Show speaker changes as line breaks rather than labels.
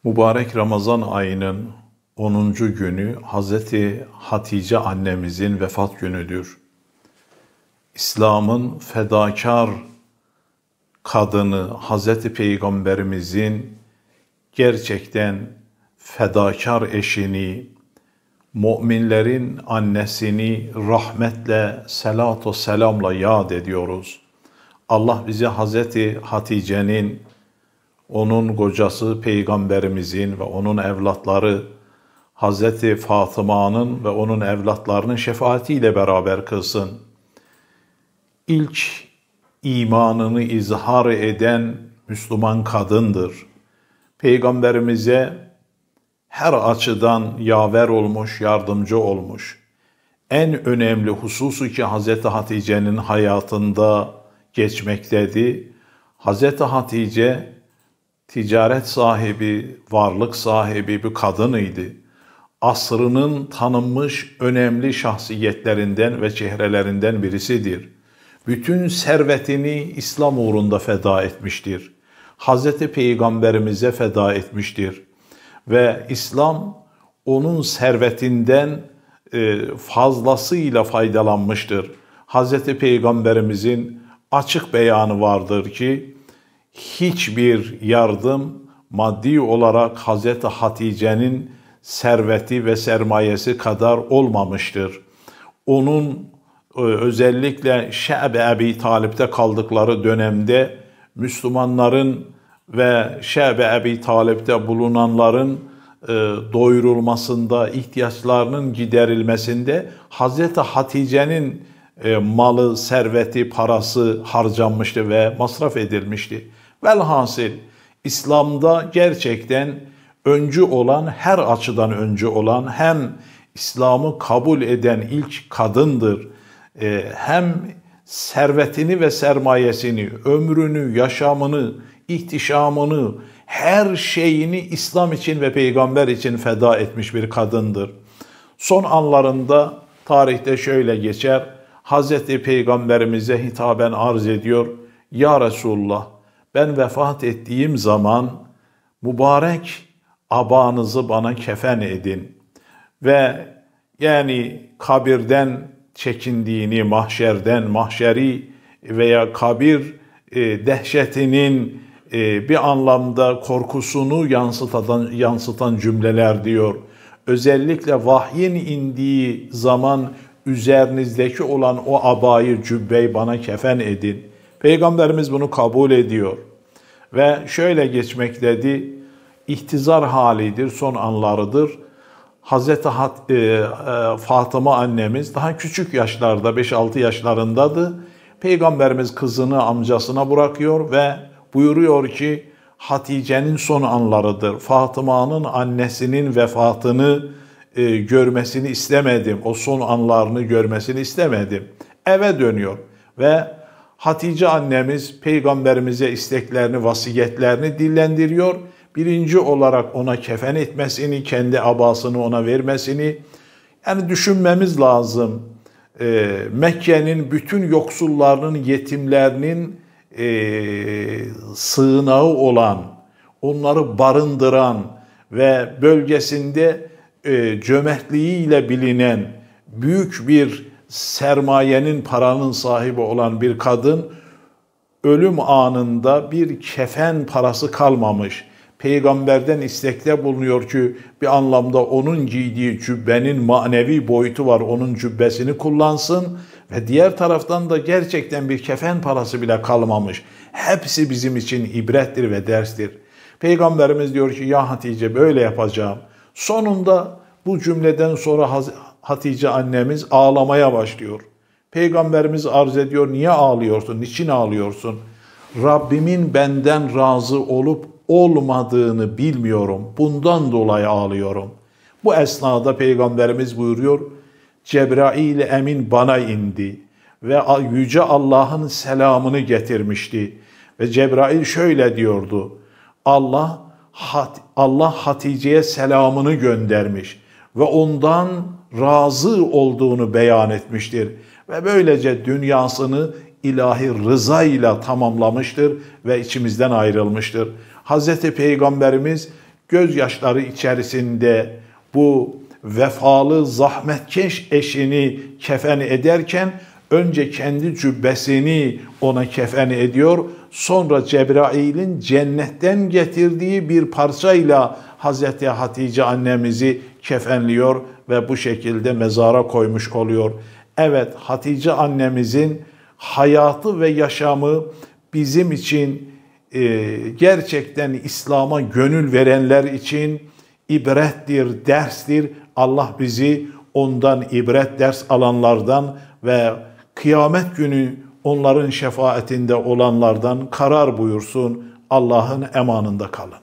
Mübarek Ramazan ayının 10. günü Hazreti Hatice annemizin vefat günüdür. İslam'ın fedakar kadını Hazreti Peygamberimizin gerçekten fedakar eşini, müminlerin annesini rahmetle, selatu selamla yad ediyoruz. Allah bize Hazreti Hatice'nin, onun kocası Peygamberimizin ve onun evlatları Hazreti Fatıma'nın ve onun evlatlarının şefaatiyle beraber kılsın. İlk imanını izhar eden Müslüman kadındır. Peygamberimize her açıdan yaver olmuş, yardımcı olmuş. En önemli hususu ki Hazreti Hatice'nin hayatında geçmektedir. Hazreti Hatice ticaret sahibi, varlık sahibi bir kadınıydı. Asrının tanınmış önemli şahsiyetlerinden ve çehrelerinden birisidir. Bütün servetini İslam uğrunda feda etmiştir. Hazreti Peygamberimize feda etmiştir. Ve İslam onun servetinden fazlasıyla faydalanmıştır. Hazreti Peygamberimizin açık beyanı vardır ki, hiçbir yardım maddi olarak Hazreti Hatice'nin serveti ve sermayesi kadar olmamıştır. Onun özellikle Şe'b-i Ebi Talib'te kaldıkları dönemde Müslümanların ve Şe'b-i Ebi Talib'te bulunanların doyurulmasında, ihtiyaçlarının giderilmesinde Hazreti Hatice'nin malı, serveti, parası harcanmıştı ve masraf edilmişti. Velhasıl İslam'da gerçekten öncü olan, her açıdan öncü olan, hem İslam'ı kabul eden ilk kadındır, hem servetini ve sermayesini, ömrünü, yaşamını, ihtişamını, her şeyini İslam için ve peygamber için feda etmiş bir kadındır. Son anlarında tarihte şöyle geçer, Hazreti Peygamberimize hitaben arz ediyor, Ya Resulullah, ben vefat ettiğim zaman mübarek abanızı bana kefen edin. Ve yani kabirden çekindiğini, mahşeri veya kabir dehşetinin bir anlamda korkusunu yansıtan cümleler diyor. Özellikle vahyin indiği zaman üzerinizdeki olan o abayı, cübbeyi bana kefen edin. Peygamberimiz bunu kabul ediyor. Ve şöyle geçmektedir, ihtizar halidir, son anlarıdır. Hazreti Fatıma annemiz daha küçük yaşlarda, 5-6 yaşlarındadır. Peygamberimiz kızını amcasına bırakıyor ve buyuruyor ki, Hatice'nin son anlarıdır. Fatıma'nın annesinin vefatını görmesini istemedim. O son anlarını görmesini istemedim. Eve dönüyor ve Hatice annemiz Peygamberimize isteklerini, vasiyetlerini dillendiriyor. Birinci olarak ona kefen etmesini, kendi abasını ona vermesini. Yani düşünmemiz lazım. Mekke'nin bütün yoksullarının, yetimlerinin sığınağı olan, onları barındıran ve bölgesinde cömertliğiyle bilinen büyük bir sermayenin, paranın sahibi olan bir kadın, ölüm anında bir kefen parası kalmamış. Peygamberden istekte bulunuyor ki bir anlamda onun giydiği cübbenin manevi boyutu var, onun cübbesini kullansın ve diğer taraftan da gerçekten bir kefen parası bile kalmamış. Hepsi bizim için ibrettir ve derstir. Peygamberimiz diyor ki, ya Hatice böyle yapacağım. Sonunda bu cümleden sonra Hatice annemiz ağlamaya başlıyor. Peygamberimiz arz ediyor, niye ağlıyorsun, niçin ağlıyorsun? Rabbimin benden razı olup olmadığını bilmiyorum, bundan dolayı ağlıyorum. Bu esnada Peygamberimiz buyuruyor, Cebrail Emin bana indi ve Yüce Allah'ın selamını getirmişti. Ve Cebrail şöyle diyordu, Allah Hatice'ye selamını göndermiş ve ondan razı olduğunu beyan etmiştir. Ve böylece dünyasını ilahi rıza ile tamamlamıştır ve içimizden ayrılmıştır. Hazreti Peygamberimiz gözyaşları içerisinde bu vefalı, zahmetkeş eşini kefen ederken önce kendi cübbesini ona kefen ediyor. Sonra Cebrail'in cennetten getirdiği bir parçayla Hazreti Hatice annemizi kefenliyor ve bu şekilde mezara koymuş oluyor. Evet, Hatice annemizin hayatı ve yaşamı bizim için gerçekten İslam'a gönül verenler için ibrettir, derstir. Allah bizi ondan ibret ders alanlardan ve kıyamet günü onların şefaatinde olanlardan karar buyursun. Allah'ın emanında kalın.